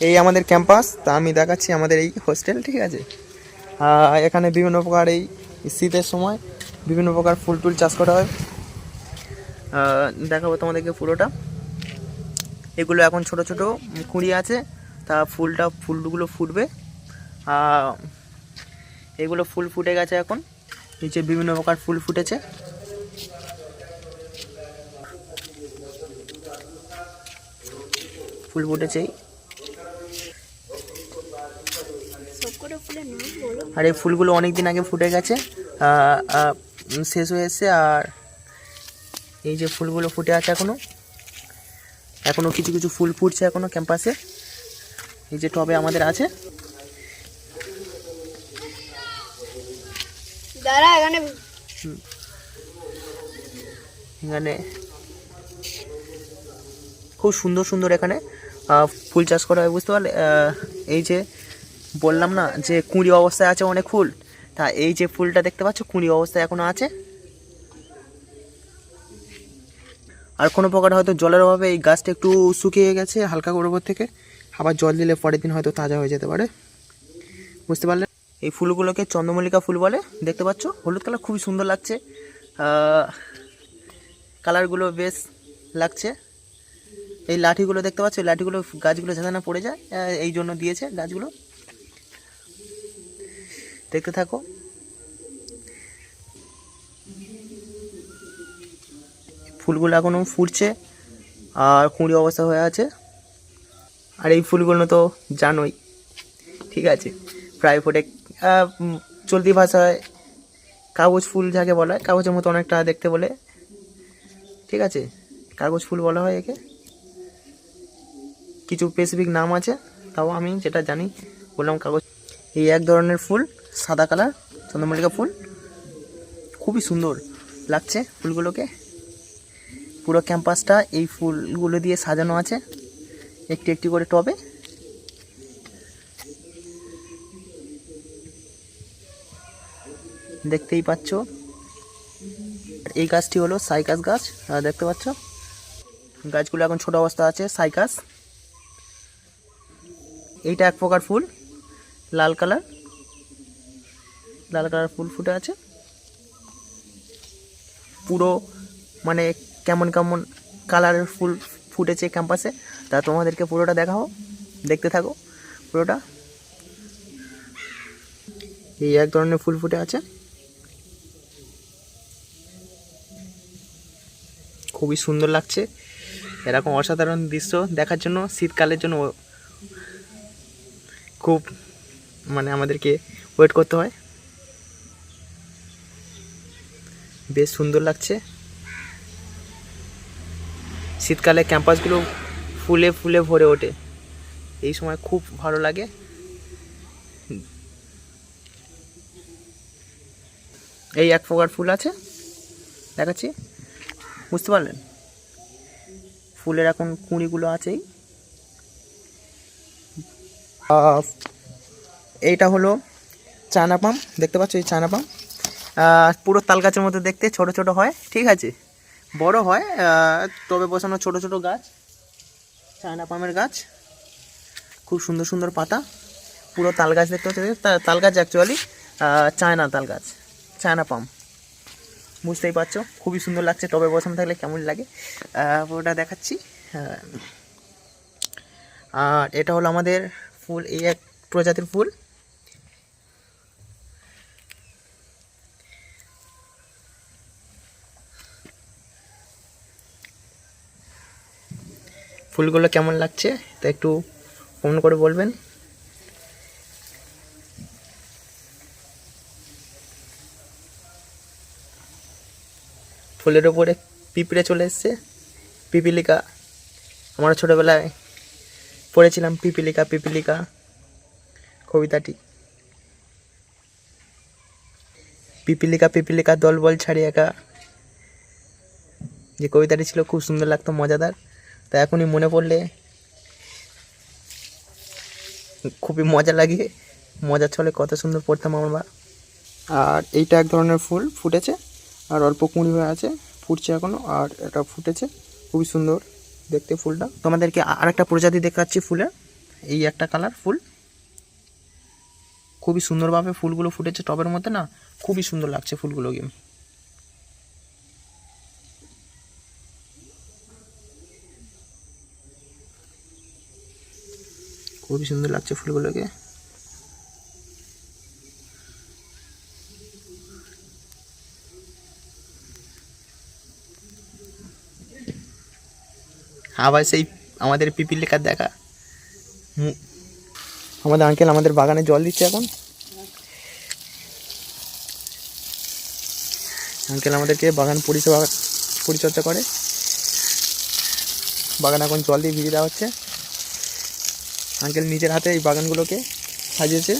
এই আমাদের ক্যাম্পাস, তা আমি দেখাচ্ছি আমাদের এই হোস্টেল, ঠিক আছে। এখানে বিভিন্ন প্রকার এই শীতের সময় বিভিন্ন প্রকার ফুল টুল চাষ করা হয়। দেখাবো তোমাদেরকে পুরোটা। এগুলো এখন ছোট ছোট কুঁড়ি আছে, তা ফুলগুলো ফুটবে। এগুলো ফুল ফুটে গেছে, এখন নিচে বিভিন্ন প্রকার ফুল ফুটেছে। ফুল ফুটেছেই, আর এই ফুলগুলো অনেক দিন আগে ফুটে গেছে, শেষ হয়ে এসছে। আর এই যে ফুলগুলো ফুটে আছে এখনো কিছু কিছু ফুল ফুটছে এখনো ক্যাম্পাসে। এই যে টবে আমাদের আছে। এখানে খুব সুন্দর সুন্দর এখানে ফুল চাষ করা হয়, বুঝতে পারলে। এই যে বললাম না যে কুঁড়ি অবস্থায় আছে অনেক ফুল, তা এই যে ফুলটা দেখতে পাচ্ছ কুঁড়ি অবস্থায় এখনো আছে। আর কোনো প্রকার হয়তো জলের অভাবে এই গাছটা একটু শুকিয়ে গেছে হালকা করে উপর থেকে, আবার জল দিলে পরের দিন হয়তো তাজা হয়ে যেতে পারে, বুঝতে পারলে। এই ফুলগুলোকে চন্দ্রমল্লিকা ফুল বলে, দেখতে পাচ্ছ হলুদ কালার, খুবই সুন্দর লাগছে। কালারগুলো বেশ লাগছে। এই লাঠিগুলো দেখতে পাচ্ছ, এই লাঠিগুলো গাছগুলো যাতে না পড়ে যায় এই জন্য দিয়েছে গাছগুলো। দেখতে থাকো। ফুলগুলো এখনো ফুটছে আর কুঁড়ি অবস্থা হয়ে আছে। আর এই ফুলগুলো তো জানোই, ঠিক আছে, প্রায় ফোটে। চলতি ভাষায় কাগজ ফুল যাকে বলা হয়, কাগজের মতো অনেকটা দেখতে বলে, ঠিক আছে, কাগজ ফুল বলা হয় একে। কিছু স্পেসিফিক নাম আছে, তাও আমি যেটা জানি বললাম কাগজ। এই এক ধরনের ফুল, সাদা কালার চন্দ্রমল্লিকা ফুল, খুবই সুন্দর লাগছে ফুলগুলোকে। পুরো ক্যাম্পাসটা এই ফুলগুলো দিয়ে সাজানো আছে একটি একটি করে টবে। দেখতেই পাচ্ছ, এই গাছটি হলো সাইকাস গাছ, দেখতে পাচ্ছ গাছগুলো এখন ছোট অবস্থা আছে, সাইকাস। এইটা এক প্রকার ফুল, লাল কালার ফুল ফুটে আছে পুরো, মানে কেমন কেমন কালারের ফুল ফুটেছে ক্যাম্পাসে, তা তোমাদেরকে পুরোটা দেখাবো, দেখতে থাকো পুরোটা। এই এক ধরনের ফুল ফুটে আছে, খুবই সুন্দর লাগছে। এরকম অসাধারণ দৃশ্য দেখার জন্য শীতকালের জন্য খুব মানে আমাদেরকে ওয়েট করতে হয়। বেশ সুন্দর লাগছে। শীতকালে ক্যাম্পাসগুলো ফুলে ফুলে ভরে ওঠে, এই সময় খুব ভালো লাগে। এই এক প্রকার ফুল আছে, দেখাচ্ছি, বুঝতে পারলেন। ফুলের এখন কুঁড়িগুলো আছেই। এইটা হলো চায়না পাম, দেখতে পাচ্ছ এই চায়না পাম, পুরো তাল গাছের মধ্যে দেখতে, ছোট ছোট হয়, ঠিক আছে, বড় হয় তবে বসানো ছোট ছোট গাছ, চায়না পামের গাছ, খুব সুন্দর সুন্দর পাতা। পুরো তাল গাছ দেখতে পাচ্ছ, তাল গাছ অ্যাকচুয়ালি চায়না তাল গাছ, চায়না পাম, বুঝতেই পারছো, খুবই সুন্দর লাগছে। টবে বসানো থাকলে কেমন লাগে পুরোটা দেখাচ্ছি। আর এটা হলো আমাদের ফুল, এই এক প্রজাতির ফুল। ফুলগুলো কেমন লাগছে তা একটু কমেন্ট করে বলবেন। ফুলের ওপরে পিঁপড়ে চলে এসছে, পিপিলিকা, আমরা ছোটোবেলায় পড়েছিলাম পিপিলিকা পিপিলিকা কবিতাটি। পিপিলিকা পিপিলিকা দলবল ছাড়ি একা, যে কবিতাটি ছিল খুব সুন্দর লাগতো, মজাদার। তা এখনই মনে পড়লে খুবই মজা লাগে, মজার ছলে কত সুন্দর পড়তাম আমরা। আর এইটা এক ধরনের ফুল ফুটেছে, আর অল্প কুঁড়ি হয়ে আছে, ফুটছে এখনো, আর এটা ফুটেছে, খুবই সুন্দর দেখতে ফুলটা। তোমাদেরকে আরেকটা প্রজাতি দেখাচ্ছি ফুলের, এই একটা কালার ফুল, খুবই সুন্দরভাবে ফুলগুলো ফুটেছে টবের মধ্যে না, খুবই সুন্দর লাগছে ফুলগুলোকে। খুবই সুন্দর লাগছে ফুলগুলোকে। আবার সেই আমাদের পিপিল লেখার দেখা। আমাদের আঙ্কেল আমাদের বাগানে জল দিচ্ছে এখন। আঙ্কেল আমাদেরকে বাগান পরিচর্যা করে। বাগান এখন জল দিয়ে ভিজিয়ে দেওয়া হচ্ছে। আঙ্কেল নিজের হাতে এই বাগানগুলোকে সাজিয়েছে।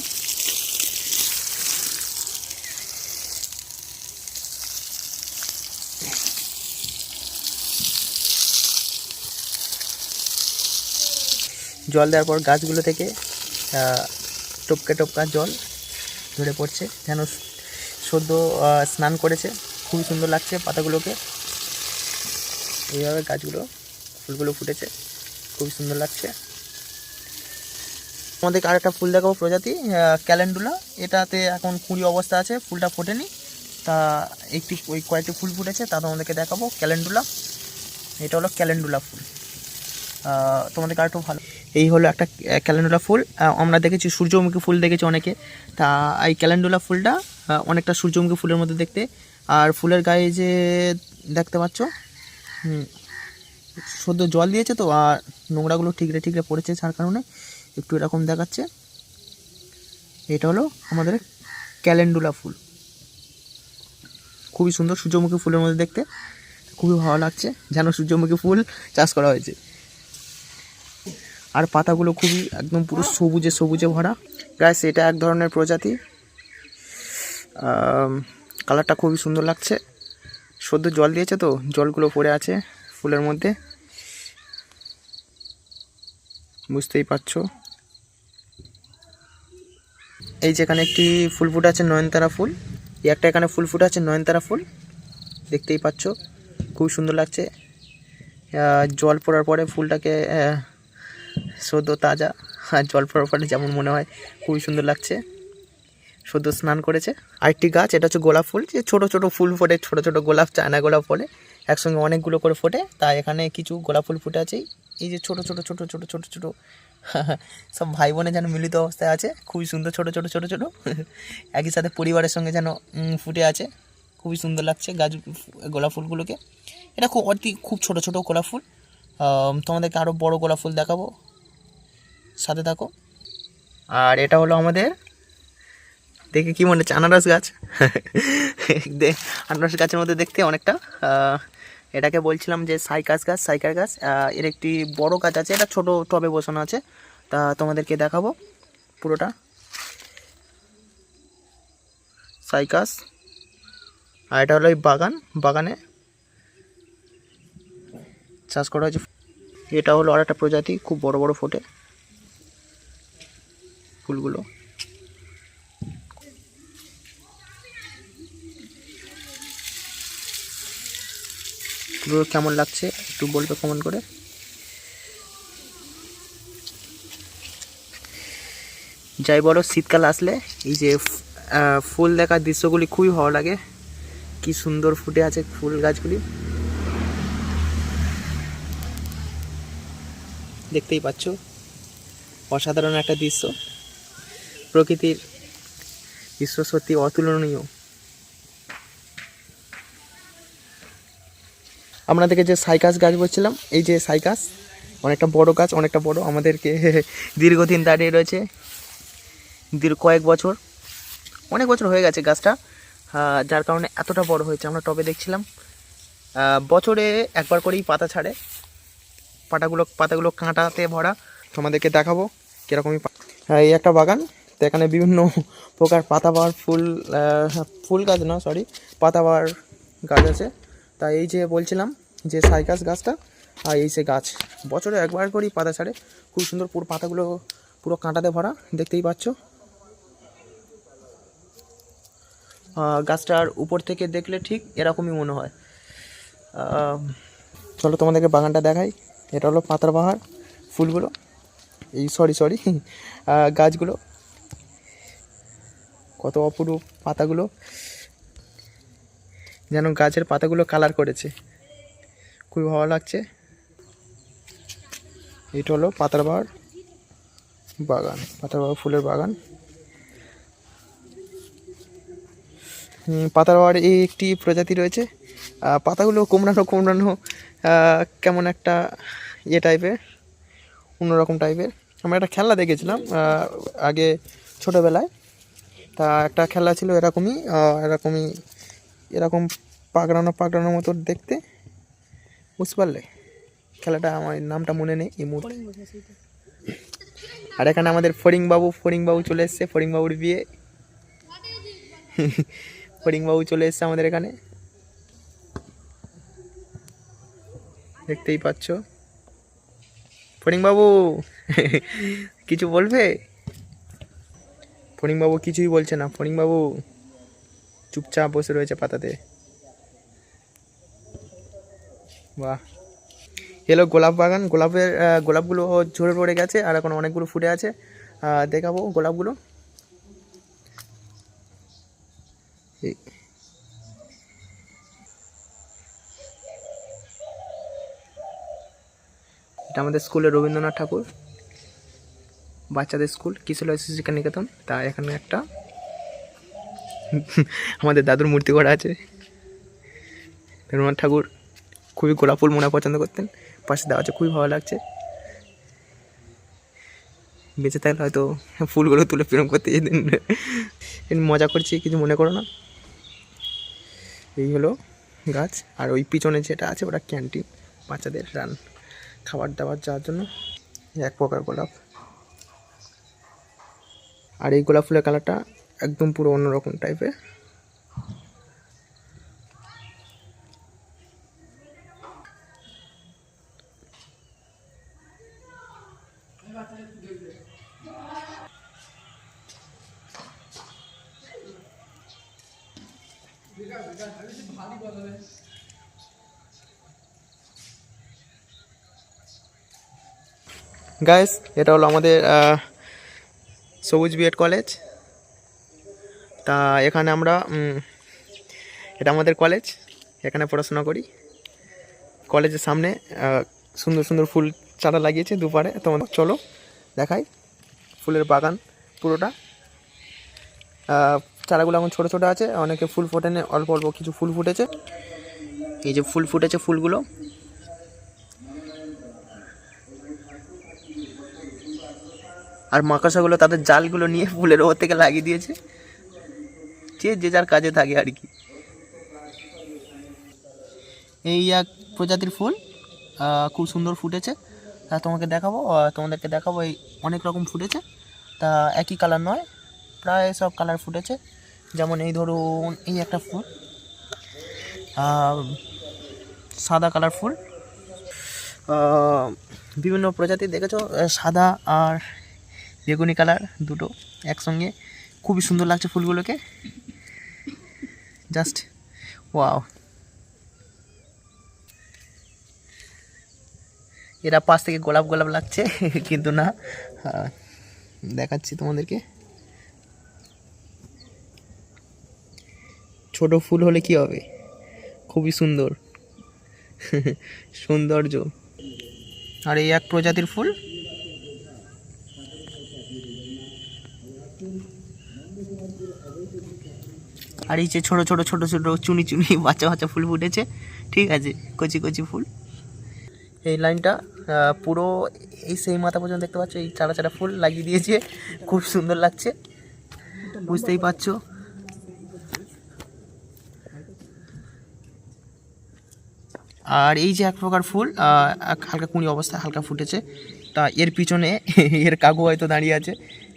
জল দেওয়ার পর গাছগুলো থেকে টপকা টপকা জল ঝরে পড়ছে, যেন সদ্য স্নান করেছে। খুবই সুন্দর লাগছে পাতাগুলোকে। এইভাবে গাছগুলো ফুলগুলো ফুটেছে, খুবই সুন্দর লাগছে। আমাদেরকে আরেকটা ফুল দেখাবো প্রজাতি ক্যালেন্ডুলা। এটাতে এখন কুঁড়ি অবস্থা আছে, ফুলটা ফোটেনি। তা ওই কয়েকটি ফুল ফুটেছে, তা তোমাদেরকে দেখাবো। ক্যালেন্ডুলা, এটা হলো ক্যালেন্ডুলা ফুল। তোমাদেরকে আরেকটু ভালো, এই হলো একটা ক্যালেন্ডুলা ফুল। আমরা দেখেছি সূর্যমুখী ফুল দেখেছি অনেকে, তা এই ক্যালেন্ডুলা ফুলটা অনেকটা সূর্যমুখী ফুলের মধ্যে দেখতে। আর ফুলের গায়ে যে দেখতে পাচ্ছ সদ্য জল দিয়েছে তো, আর নোংরাগুলো ঠিকরে ঠিকরে পড়েছে, যার কারণে একটু এরকম দেখাচ্ছে। এটা হলো আমাদের ক্যালেন্ডুলা ফুল, খুবই সুন্দর সূর্যমুখী ফুলের মধ্যে দেখতে, খুবই ভালো লাগছে, যেন সূর্যমুখী ফুল চাষ করা হয়েছে। আর পাতাগুলো খুবই একদম পুরো সবুজে সবুজে ভরা। গাছ এটা এক ধরনের প্রজাতি, কালারটা খুবই সুন্দর লাগছে। সদ্য জল দিয়েছে তো, জলগুলো পড়ে আছে ফুলের মধ্যে, বুঝতেই পারছো। এই যেখানে একটি ফুল ফুটে আছে নয়নতারা ফুল, এই একটা এখানে ফুল ফুটে আছে নয়নতারা ফুল, দেখতেই পাচ্ছ, খুব সুন্দর লাগছে। জল পড়ার পরে ফুলটাকে সদ্য তাজা, আর জল পড়ার পরে যেমন মনে হয়, খুবই সুন্দর লাগছে। সদ্য স্নান করেছে। আরেকটি গাছ, এটা হচ্ছে গোলাপ ফুল, যে ছোটো ছোটো ফুল ফোটে, ছোটো ছোটো গোলাপ, চায়না গোলাপ ফোটে, একসঙ্গে অনেকগুলো করে ফোটে। তাই এখানে কিছু গোলাপ ফুল ফুটে আছে। এই যে ছোটো ছোটো ছোটো ছোটো ছোটো ছোটো সব ভাই বোনে যেন মিলিত অবস্থায় আছে, খুবই সুন্দর। ছোটো ছোটো ছোটো ছোটো একই সাথে পরিবারের সঙ্গে যেন ফুটে আছে, খুবই সুন্দর লাগছে গাছ গোলাপ ফুলগুলোকে। এটা খুব ছোটো ছোটো গোলাপ ফুল। তোমাদেরকে আরও বড় গোলাপ ফুল দেখাবো, সাথে থাকো। আর এটা হলো আমাদের, দেখে কি মনে হচ্ছে আনারস গাছ। আনারস গাছের মধ্যে দেখতে অনেকটা। এটাকে বলছিলাম যে সাইকাস গাছ। এর একটি বড় গাছ আছে, এটা ছোট টবে বসানো আছে, তা তোমাদেরকে দেখাবো পুরোটা। সাইকাস। আর এটা হলো এই বাগানে চাষ করা হয়েছে। এটা হলো আর একটা প্রজাতি, খুব বড় বড় ফোটে ফুলগুলো। পুরো কেমন লাগছে একটু বলবে কমেন্ট করে। যাই বলো, শীতকাল আসলে এই যে ফুল দেখার দৃশ্যগুলি খুবই ভালো লাগে। কি সুন্দর ফুটে আছে ফুল গাছগুলি, দেখতেই পাচ্ছ, অসাধারণ একটা দৃশ্য। প্রকৃতির দৃশ্য সত্যি অতুলনীয়। আপনাদেরকে যে সাইকাস গাছ বলছিলাম, এই যে সাইকাস, অনেকটা বড় গাছ, অনেকটা বড়, আমাদেরকে দীর্ঘদিন দাঁড়িয়ে রয়েছে, কয়েক বছর, অনেক বছর হয়ে গেছে গাছটা, যার কারণে এতটা বড় হয়েছে। আমরা টবে দেখছিলাম বছরে একবার করেই পাতা ছাড়ে, পাতাগুলো কাঁটাতে ভরা। তোমাদেরকে দেখাবো কীরকমই। এই একটা বাগান, তো এখানে বিভিন্ন প্রকার পাতাবাহার ফুল গাছ না, সরি, পাতাবাহার গাছ আছে। তাই এই যে বলছিলাম যে সাইকাস গাছটা, আর এই যে গাছ বছরে একবার করেই পাতা ছাড়ে, খুব সুন্দর, পুরো পাতাগুলো পুরো কাঁটাতে ভরা, দেখতেই পাচ্ছ। গাছটার উপর থেকে দেখলে ঠিক এরকমই মনে হয়। চলো তোমাদেরকে বাগানটা দেখাই। এটা হলো পাতাবাহার ফুলগুলো, এই সরি গাছগুলো কত অপরূপ, পাতাগুলো যেন গাছের পাতাগুলো কালার করেছে, খুবই ভালো লাগছে। এটা হলো পাতারবাহার বাগান, পাতারবাহার ফুলের বাগান। পাতারবাহার এই একটি প্রজাতি রয়েছে। পাতাগুলো কোমড়ানো কোমড়ানো, কেমন একটা ইয়ে টাইপের, অন্যরকম টাইপের। আমরা একটা খেলনা দেখেছিলাম আগে ছোটোবেলায়, তা একটা খেলনা ছিল এরকমই এরকম পাকড়ানো মতো দেখতে, বুঝতে পারলে? খেলাটা আমার নামটা মনে নেই এই মুহূর্তে। আর এখানে আমাদের ফড়িংবাবু চলে এসছে, ফড়িংবাবুর বিয়ে। ফড়িংবাবু চলে এসছে আমাদের এখানে, দেখতেই পাচ্ছ। ফড়িংবাবু কিছু বলবে? ফড়িংবাবু কিছুই বলছে না, ফড়িংবাবু চুপচাপ বসে রয়েছে পাতাতে। বাহ, এলো গোলাপ বাগান। গোলাপগুলো ঝরে পড়ে গেছে, আর এখন অনেকগুলো ফুটে আছে। দেখাবো গোলাপগুলো। এটা আমাদের স্কুলের রবীন্দ্রনাথ ঠাকুর বাচ্চাদের স্কুল, কিশোর শিক্ষা নিকেতন। তা এখানে একটা আমাদের দাদুর মূর্তি করা আছে। রবীন্দ্রনাথ ঠাকুর খুবই গোলাপ ফুল মনে পছন্দ করতেন, পাশে দেওয়া আছে, খুবই ভালো লাগছে। বেঁচে থাকলে হয়তো ফুলগুলো তুলে প্রেরণ করতে যেতেন। মজা করছি, কিছু মনে করো না। এই হলো গাছ, আর ওই পিছনে যেটা আছে ওটা ক্যান্টিন, বাচ্চাদের খাবার দাবার যাওয়ার জন্য। এক প্রকার গোলাপ, আর এই গোলাপ ফুলের কালারটা একদম পুরো অন্যরকম টাইপের। গাইস, এটা হলো আমাদের সবুজ বিএড কলেজ। তা এখানে আমরা এটা আমাদের কলেজ, এখানে পড়াশোনা করি। কলেজের সামনে সুন্দর সুন্দর ফুল চারা লাগিয়েছে দুপারে। তোমাদের চলো দেখাই ফুলের বাগান পুরোটা। চারাগুলো এখন ছোটো ছোটো আছে, অনেকে ফুল ফোটেনি, অল্প অল্প কিছু ফুল ফুটেছে। এই যে ফুল ফুটেছে, ফুলগুলো আর মাকড়সাগুলো তাদের জালগুলো নিয়ে ফুলের ওপর থেকে লাগিয়ে দিয়েছে, যে যার কাজে থাকে আর কি। এই এক প্রজাতির ফুল খুব সুন্দর ফুটেছে, তা তোমাদেরকে দেখাবো। এই অনেক রকম ফুটেছে, তা একই কালার নয়, প্রায় সব কালার ফুটেছে। যেমন এই ধরুন এই একটা ফুল, সাদা কালার ফুল, বিভিন্ন প্রজাতির দেখেছো, সাদা আর বেগুনি কালার দুটো একসঙ্গে, খুবই সুন্দর লাগছে ফুলগুলোকে, জাস্ট ওয়াও। এরা পাশ থেকে গোলাপ গোলাপ লাগছে কিন্তু না, দেখাচ্ছি তোমাদেরকে। ছোট ফুল হলে কি হবে, খুবই সুন্দর সৌন্দর্য। আর এই এক প্রজাতির ফুল, আর এই যে ছোট ছোট ছোট ছোট চুনি চুনি বাচ্চা বাচ্চা ফুল ফুটেছে, ঠিক আছে, কচি কচি ফুল। এই লাইনটা পুরো এই সেই মাথা পর্যন্ত দেখতে পাচ্ছ, এই চারা চারা ফুল লাগিয়ে দিয়েছে, খুব সুন্দর লাগছে, বুঝতেই পারছো। আর এই যে এক প্রকার ফুল হালকা কুঁড়ি অবস্থায় হালকা ফুটেছে, তা এর পিছনে এর কাকু হয়তো দাঁড়িয়ে আছে,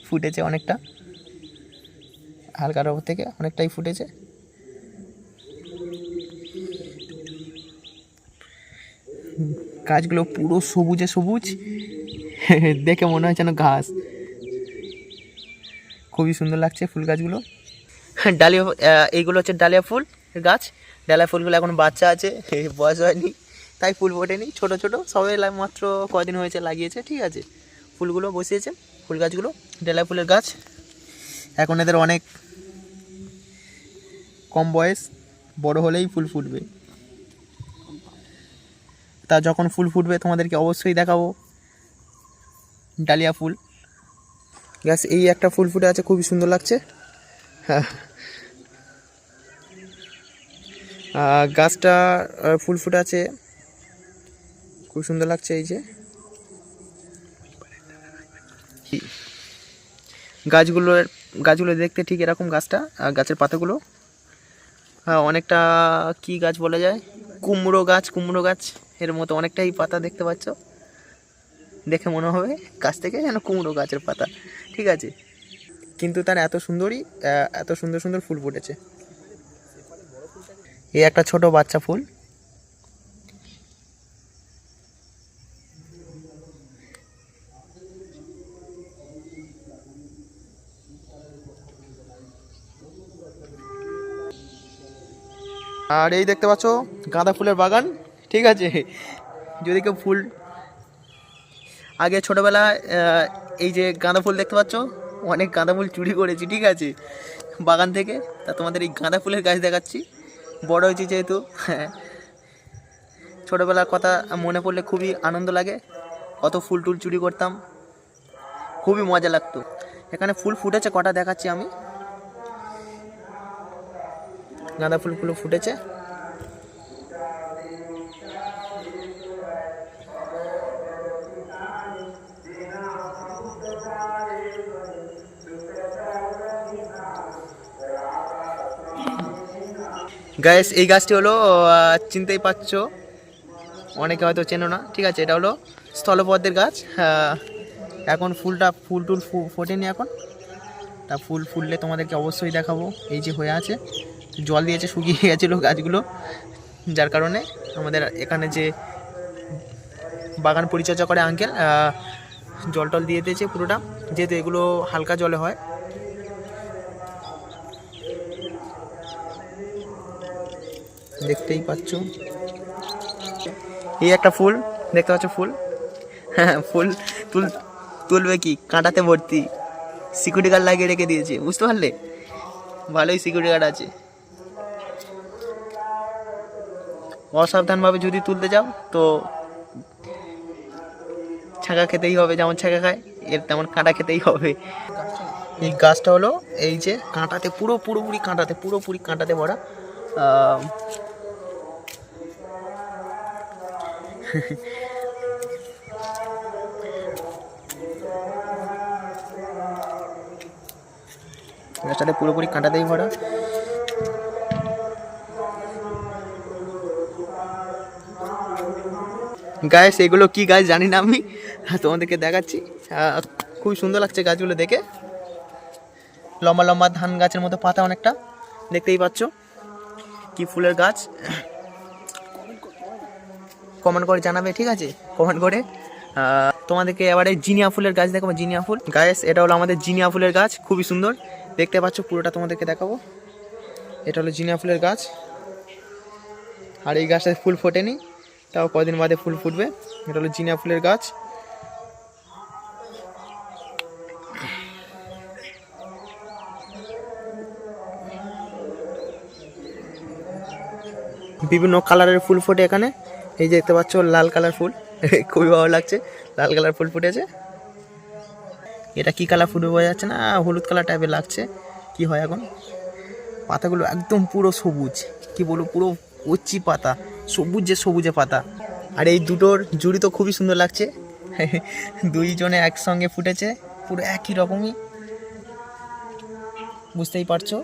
ফুটেছে অনেকটা, হালকার ওপর থেকে অনেকটাই ফুটেছে। গাছগুলো পুরো সবুজে সবুজ, দেখে মনে হয় যেন ঘাস, খুবই সুন্দর লাগছে ফুল গাছগুলো। ডালিয়া, এইগুলো হচ্ছে ডালিয়া ফুল গাছ। ডালিয়া ফুলগুলো এখন বাচ্চা আছে, বয়স হয়নি তাই ফুল ফোটেনি, ছোটো ছোটো সবাই মাত্র কদিন হয়েছে লাগিয়েছে, ঠিক আছে, ফুলগুলো বসিয়েছে, ফুল গাছগুলো, ডেলা ফুলের গাছ। এখন এদের অনেক কম বয়স, বড় হলেই ফুল ফুটবে। তা যখন ফুল ফুটবে তোমাদেরকে অবশ্যই দেখাবো ডালিয়া ফুল গাছ। এই একটা ফুল ফুটে আছে, খুবই সুন্দর লাগছে। হ্যাঁ, গাছটা ফুল ফুটে আছে, খুব সুন্দর লাগছে। এই যে গাছগুলো দেখতে ঠিক এরকম গাছটা, গাছের পাতাগুলো অনেকটা কি গাছ বলা যায়, কুমড়ো গাছ এর মতো অনেকটাই পাতা দেখতে পাচ্ছ। দেখে মনে হবে গাছ থেকে যেন কুমড়ো গাছের পাতা, ঠিক আছে। কিন্তু তার এত সুন্দর সুন্দর ফুল ফুটেছে। এই একটা ছোট বাচ্চা ফুল, আর এই দেখতে পাচ্ছ গাঁদা ফুলের বাগান, ঠিক আছে। যদি কেউ ফুল আগে ছোটোবেলায় এই যে গাঁদা ফুল দেখতে পাচ্ছ, অনেক গাঁদা ফুল চুরি করেছি, ঠিক আছে, বাগান থেকে। তা তোমাদের এই গাঁদা ফুলের গাছ দেখাচ্ছি। বড় হয়েছি যেহেতু, ছোটোবেলার কথা মনে পড়লে খুবই আনন্দ লাগে। কত ফুল টুল চুরি করতাম, খুবই মজা লাগতো। এখানে ফুল ফুটেছে কটা দেখাচ্ছি আমি। গাঁদা ফুলগুলো ফুটেছে। গাইস, এই গাছটি হলো, চিনতেই পারছো, অনেকে হয়তো চেনো না, ঠিক আছে। এটা হলো স্থলপদ্মের গাছ। এখন ফুল টুল ফোটেনি এখন। তা ফুল ফুললে তোমাদেরকে অবশ্যই দেখাবো। এই যে হয়ে আছে, জল দিয়েছে, শুকিয়ে গেছিলো গাছগুলো, যার কারণে আমাদের এখানে যে বাগান পরিচর্যা করে আঙ্কেল, জল টল দিয়ে দিয়েছে পুরোটা, যেহেতু এগুলো হালকা জলে হয়। দেখতেই পাচ্ছ এই একটা ফুল দেখতে পাচ্ছ, ফুল, হ্যাঁ, ফুল তুলবে কি, কাঁটাতে ভর্তি। সিকিউরিটি গার্ড লাগিয়ে রেখে দিয়েছে, বুঝতে পারলে, ভালোই সিকিউরিটি গার্ড আছে। অসাবধানভাবে যদি তুলতে যাও তো ছাঁকা খেতেই হবে, যেমন ছাঁকা খায় এর তেমন কাঁটা খেতেই হবে। এই গাছটা হলো এই যে কাঁটাতে পুরোপুরি কাঁটাতে ভরা। গাছটাতে পুরোপুরি কাঁটাতেই ভরা। গাছ এগুলো কি গাছ জানি না আমি, তোমাদেরকে দেখাচ্ছি। খুবই সুন্দর লাগছে গাছগুলো দেখে। লম্বা লম্বা ধান গাছের মতো পাতা অনেকটা, দেখতেই পাচ্ছ। কি ফুলের গাছ, কমেন্ট করে জানাবে, ঠিক আছে, কমেন্ট করে। তোমাদেরকে এবারে জিনিয়া ফুলের গাছ দেখাবো। জিনিয়া ফুল গাছ, এটা হলো আমাদের জিনিয়া ফুলের গাছ, খুবই সুন্দর দেখতে পাচ্ছ। পুরোটা তোমাদেরকে দেখাবো। এটা হলো জিনিয়া ফুলের গাছ, আর এই গাছটায় ফুল ফোটেনি, তাও কদিন বাদে ফুল ফুটবে। এটা হলো জিনিয়া ফুলের গাছ। বিভিন্ন কালারের ফুল ফোটে এখানে। এই যে দেখতে পাচ্ছ লাল কালার ফুল, খুবই ভালো লাগছে, লাল কালার ফুল ফুটেছে। এটা কি কালার ফুটবে বোঝা যাচ্ছে না, হলুদ কালার টাইপের লাগছে। কি হয় এখন, পাতাগুলো একদম পুরো সবুজ, কি বলবো, পুরো কচি পাতা, সবুজে পাতা। আর এই দুটোর জুড়ি তো খুবই সুন্দর লাগছে, দুইজনে একসঙ্গে ফুটেছে, পুরো একই রকমই, বুঝতেই পারছো।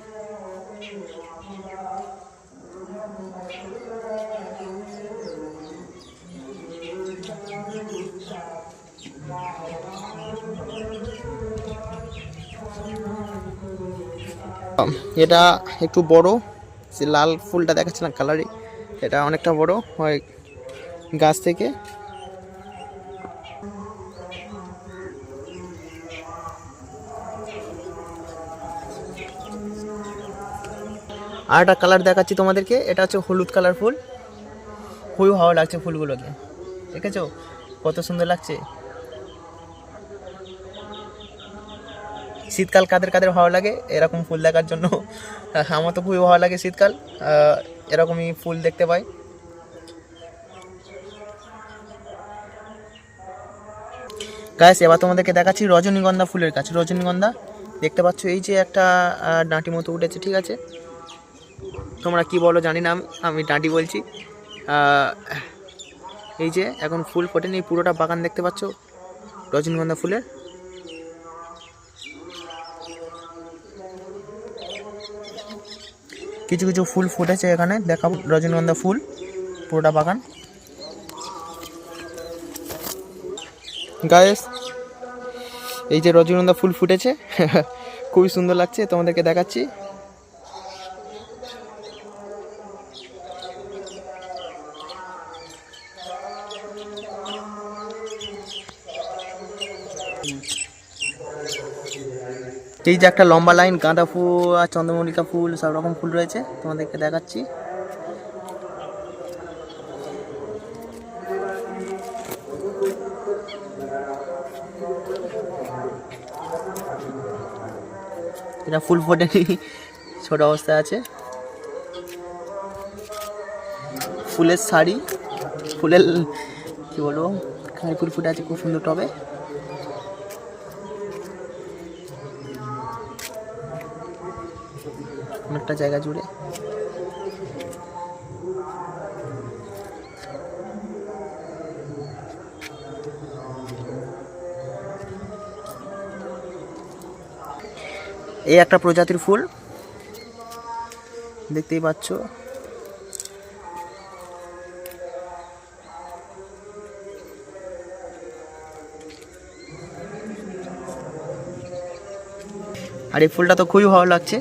এটা একটু বড়, যে লাল ফুলটা দেখাচ্ছিলাম কালারই, এটা অনেকটা বড় হয় গাছ থেকে। আর একটা কালার দেখাচ্ছি তোমাদেরকে, এটা হচ্ছে হলুদ কালার ফুল, খুবই ভালো লাগছে ফুলগুলোকে, দেখেছো কত সুন্দর লাগছে। শীতকাল কাদের কাদের ভালো লাগে এরকম ফুল দেখার জন্য? আমার তো খুবই ভালো লাগে শীতকাল, এরকমই ফুল দেখতে পাই। গাইস এবার তোমাদেরকে দেখাচ্ছি রজনীগন্ধা ফুলের কাছে। রজনীগন্ধা দেখতে পাচ্ছ, এই যে একটা ডাঁটি মতো উঠেছে, ঠিক আছে? তোমরা কি বলো জানি না, আমি ডাঁটি বলছি। এই যে এখন ফুল ফোটেনি, পুরোটা বাগান দেখতে পাচ্ছ রজনীগন্ধা ফুলের। কিছু কিছু ফুল ফুটেছে এখানে, দেখাবো রজনীগন্ধা ফুল পুরোটা বাগান। গাইস এই যে রজনীগন্ধা ফুল ফুটেছে, খুবই সুন্দর লাগছে, তোমাদেরকে দেখাচ্ছি। এই যে একটা লম্বা লাইন গাঁদা ফুল আর চন্দ্রমল্লিকা ফুল সব রকম ফুল রয়েছে, তোমাদেরকে দেখাচ্ছি। এটা ফুল ফোটেনি, ছোট অবস্থায় আছে। ফুলের শাড়ি, ফুলের কি বলবো, খালি ফুল ফুটে আছে খুব সুন্দর টবে। অনেকটা জায়গা জুড়ে। এই একটা প্রজাতির ফুল দেখতেই পাচ্ছ। আর এই ফুলটা তো খুবই ভালো লাগছে।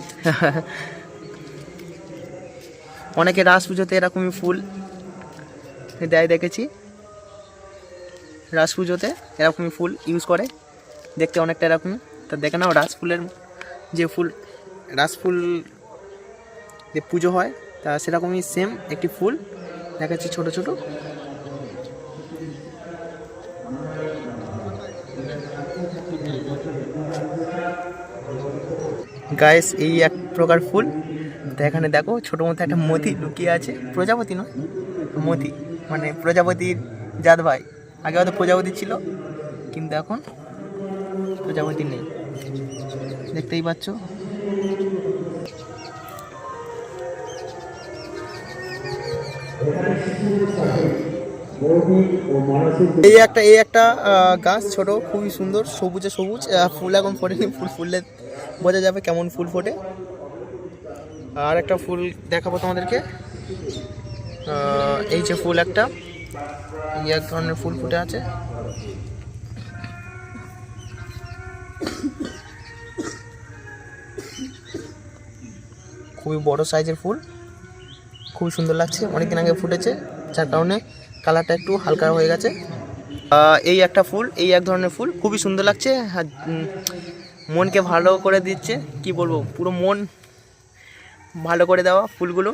অনেকে রাস পুজোতে এরকমই ফুল দেয়, দেখেছি রাস পুজোতে এরকমই ফুল ইউজ করে, দেখতে অনেকটা এরকম। তা দেখে নাও রাস ফুলের যে ফুল, রাস ফুল যে পুজো হয় তা সেরকমই সেম একটি ফুল দেখাচ্ছি, ছোট ছোট। গাইস এই এক প্রকার ফুল, তো এখানে দেখো ছোটো মতো একটা মতি লুকিয়ে আছে। প্রজাপতি নয়, মতি, মানে প্রজাপতির জাত ভাই। আগে হয়তো প্রজাপতি ছিল, কিন্তু এখন প্রজাপতি নেই, দেখতেই পাচ্ছ। এই একটা গাছ ছোট, খুবই সুন্দর, সবুজে সবুজ। ফুল এখন ফোটেনি, ফুল ফুললে বোঝা যাবে কেমন ফুল ফোটে। আর একটা ফুল দেখাবো তোমাদেরকে। এই যে ফুল একটা, এই এক ধরনের ফুল ফুটে আছে। খুবই বড় সাইজের ফুল, খুবই সুন্দর লাগছে। অনেকদিন আগে ফুটেছে, যার কারণে কালারটা একটু হালকা হয়ে গেছে। এই একটা ফুল, এই এক ধরনের ফুল, খুবই সুন্দর লাগছে। মনকে ভালো করে দিচ্ছে, কি বলবো, পুরো মন ভালো করে দেওয়া ফুলগুলো।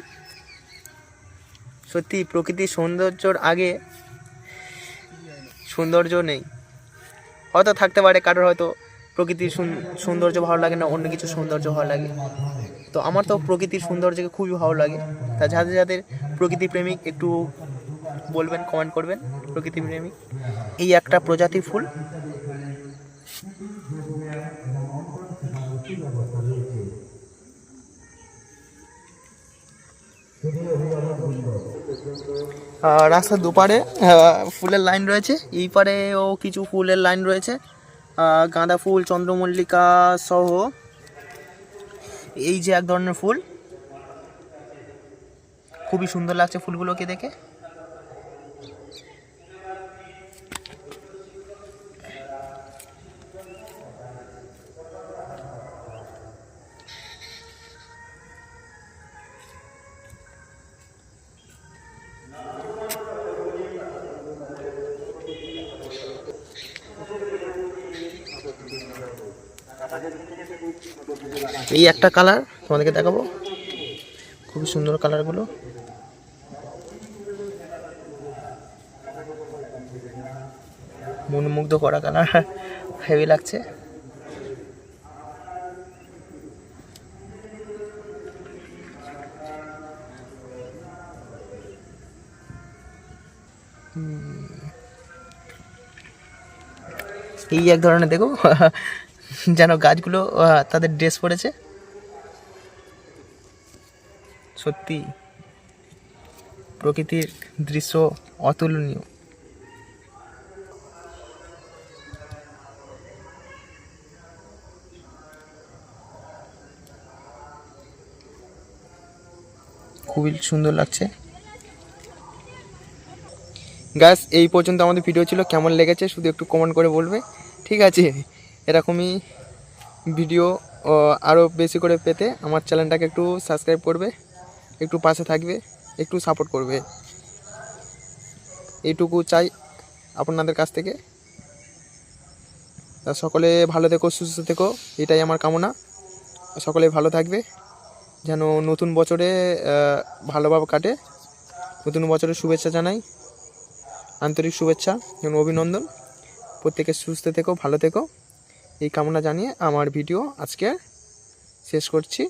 সত্যি প্রকৃতির সৌন্দর্যর আগে সৌন্দর্য নেই। হয়তো থাকতে পারে কারোর হয়তো প্রকৃতির সৌন্দর্য ভালো লাগে না, অন্য কিছু সৌন্দর্য ভালো লাগে। তো আমার তো প্রকৃতির সৌন্দর্যকে খুবই ভালো লাগে। তা যাদের যাদের প্রকৃতি প্রেমিক একটু বলবেন, কমেন্ট করবেন প্রকৃতি প্রেমিক। এই একটা প্রজাতির ফুল। রাস্তার দুপারে ফুলের লাইন রয়েছে, এই পারেও কিছু ফুলের লাইন রয়েছে, গাঁদা ফুল, চন্দ্রমল্লিকা সহ। এই যে এক ধরনের ফুল, খুবই সুন্দর লাগছে ফুলগুলোকে দেখে। এই একটা কালার তোমাদেরকে দেখাবো, খুবই সুন্দর কালারগুলো। মনমুগ্ধ করা কালার, হেভি লাগছে। এই এক ধরনের দেখো যেন গাছগুলো তাদের ড্রেস পরেছে। সত্যি প্রকৃতির দৃশ্য অতুলনীয়। খুবই সুন্দর লাগছে। গাইস এই পর্যন্ত আমাদের ভিডিও ছিল, কেমন লেগেছে শুধু একটু কমেন্ট করে বলবে, ঠিক আছে? এরকমই ভিডিও আরও বেশি করে পেতে আমার চ্যানেলটাকে একটু সাবস্ক্রাইব করবে, একটু পাশে থাকবে, একটু সাপোর্ট করবে, এইটুকু চাই আপনাদের কাছ থেকে। সকলে ভালো থেকো, সুস্থ থেকো, এটাই আমার কামনা। সকলে ভালো থাকবে, যেন নতুন বছরে ভালোভাবে কাটে। নতুন বছরের শুভেচ্ছা জানাই, আন্তরিক শুভেচ্ছা এবং অভিনন্দন। প্রত্যেকে সুস্থ থেকো, ভালো থেকো, এই কামনা জানিয়ে আমার ভিডিও আজকে শেষ করছি।